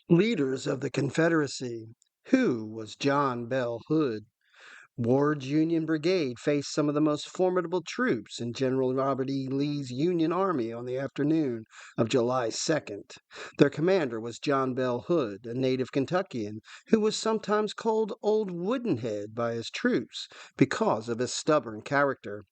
Leaders of the Confederacy. Who was John Bell Hood? Ward's Union Brigade faced some of the most formidable troops in General Robert E. Lee's Union Army on the afternoon of July 2nd. Their commander was John Bell Hood, a native Kentuckian who was sometimes called Old Woodenhead by his troops because of his stubborn character.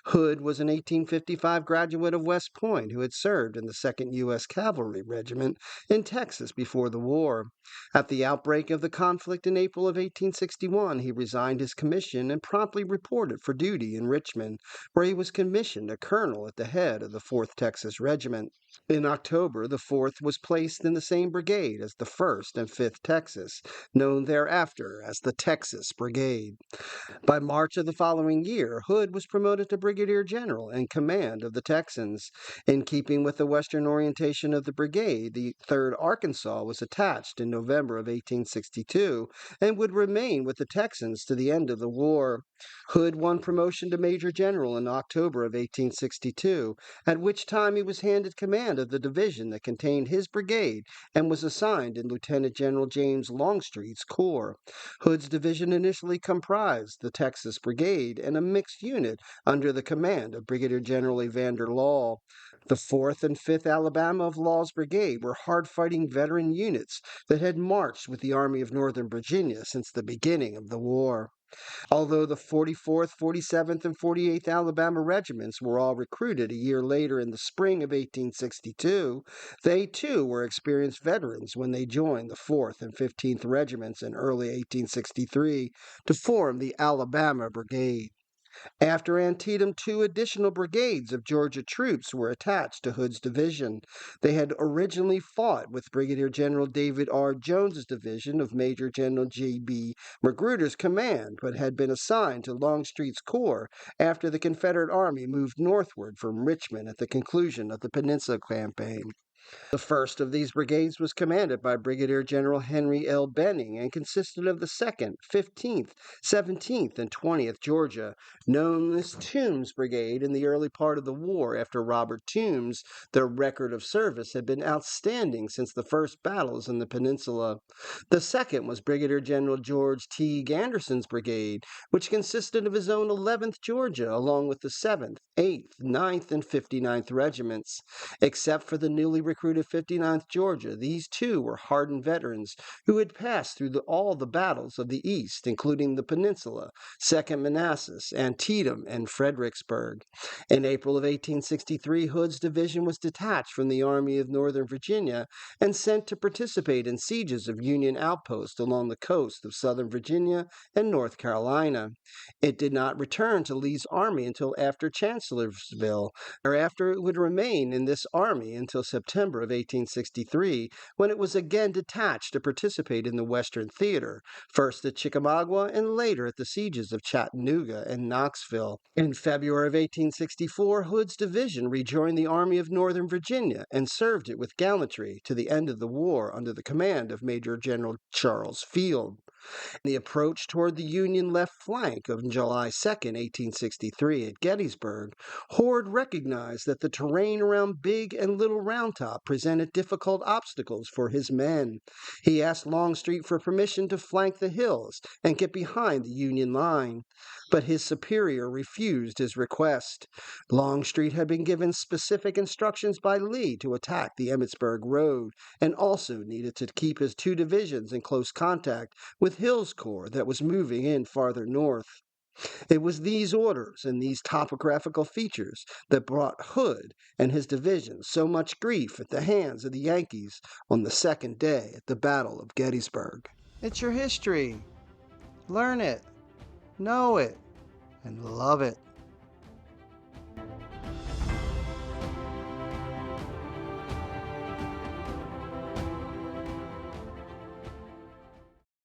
Hood was an 1855 graduate of West Point who had served in the 2nd U.S. Cavalry Regiment in Texas before the war. At the outbreak of the conflict in April of 1861, he resigned his commission and promptly reported for duty in Richmond, where he was commissioned a colonel at the head of the 4th Texas Regiment. In October, the 4th was placed in the same brigade as the 1st and 5th Texas, known thereafter as the Texas Brigade. By March of the following year, Hood was promoted to brigadier general in command of the Texans. In keeping with the western orientation of the brigade, the 3rd Arkansas was attached in November of 1862 and would remain with the Texans to the end of the war. Hood won promotion to major general in October of 1862, at which time he was handed command of the division that contained his brigade and was assigned in Lieutenant General James Longstreet's corps. Hood's division initially comprised the Texas Brigade and a mixed unit under the command of Brigadier General Evander Law. The 4th and 5th Alabama of Law's brigade were hard-fighting veteran units that had marched with the Army of Northern Virginia since the beginning of the war. Although the 44th, 47th, and 48th Alabama regiments were all recruited a year later in the spring of 1862, they too were experienced veterans when they joined the 4th and 15th regiments in early 1863 to form the Alabama Brigade. After Antietam, 2 additional brigades of Georgia troops were attached to Hood's division. They had originally fought with Brigadier General David R. Jones's division of Major General J.B. Magruder's command, but had been assigned to Longstreet's corps after the Confederate Army moved northward from Richmond at the conclusion of the Peninsula Campaign. The first of these brigades was commanded by Brigadier General Henry L. Benning and consisted of the 2nd, 15th, 17th, and 20th Georgia, known as Toombs Brigade in the early part of the war after Robert Toombs. Their record of service had been outstanding since the first battles in the peninsula. The second was Brigadier General George T. Anderson's brigade, which consisted of his own 11th Georgia, along with the 7th, 8th, 9th, and 59th regiments. Except for the newly recruited 59th Georgia, these too were hardened veterans who had passed through all the battles of the East, including the Peninsula, Second Manassas, Antietam, and Fredericksburg. In April of 1863, Hood's division was detached from the Army of Northern Virginia and sent to participate in sieges of Union outposts along the coast of Southern Virginia and North Carolina. It did not return to Lee's army until after Chancellorsville. Thereafter, it would remain in this army until September of 1863, when it was again detached to participate in the Western Theater, first at Chickamauga and later at the sieges of Chattanooga and Knoxville. In February of 1864, Hood's division rejoined the Army of Northern Virginia and served it with gallantry to the end of the war under the command of Major General Charles Field. The approach toward the Union left flank of July 2, 1863, at Gettysburg, Hood recognized that the terrain around Big and Little Round Top presented difficult obstacles for his men. He asked Longstreet for permission to flank the hills and get behind the Union line, but his superior refused his request. Longstreet had been given specific instructions by Lee to attack the Emmitsburg Road and also needed to keep his 2 divisions in close contact with Hill's corps that was moving in farther north. It was these orders and these topographical features that brought Hood and his division so much grief at the hands of the Yankees on the 2nd day at the Battle of Gettysburg. It's your history. Learn it, know it, and love it.